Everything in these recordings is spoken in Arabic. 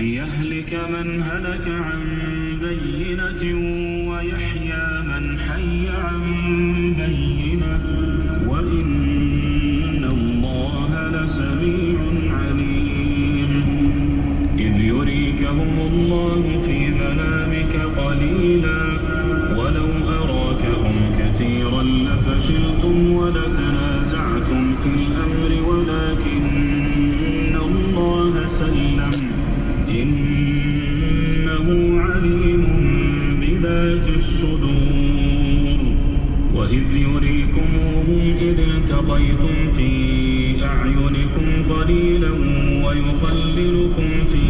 ليهلك من هلك عن بينة ويحيى من حي عن بينة وإن الله لسميع عليم إذ يريكهم الله في منامك قليلا ولو أراكهم كثيرا لفشلتم ولتنازعتم في الأمر ولكن الله سلم إنه عليم بذات الصدور وإذ يريكموهم إذ التقيتم في أعينكم قليلا ويقللكم في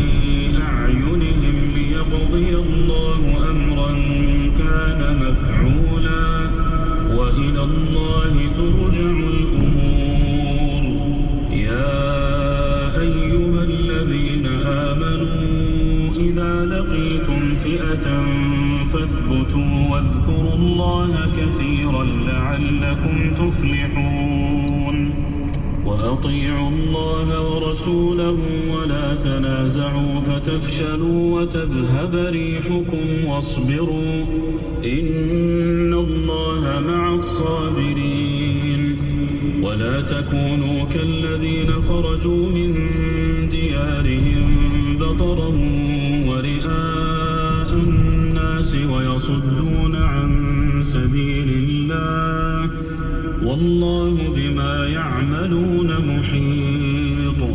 أعينهم ليقضي الله أمرا كان مفعولا وإلى الله ترجع الأمور يا أيها الذين آمنوا إذا لقيتم فئة فاثبتوا واذكروا الله كثيرا لعلكم تفلحون وأطيعوا الله ورسوله ولا تنازعوا فتفشلوا وتذهب ريحكم واصبروا إن الله مع الصابرين ولا تكونوا كالذين خرجوا من ديارهم بطرا ورئاء الناس ويصدون عن سبيل الله والله بما يعملون محيط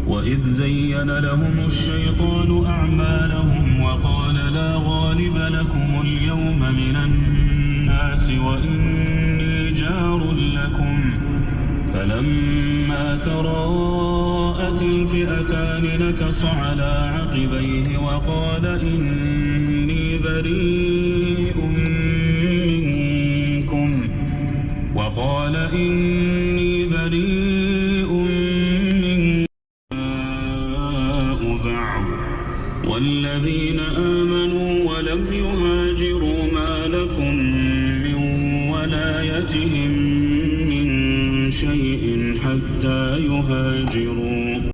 وإذ زين لهم الشيطان أعمالهم وقال لا غالب لكم اليوم من الناس وإني جار لكم فلما تراءت الفئتان نكص على عقبيه وقال إني بريء منكم بعض والذين آمنوا ولم يهاجروا ما لكم من ولايتهم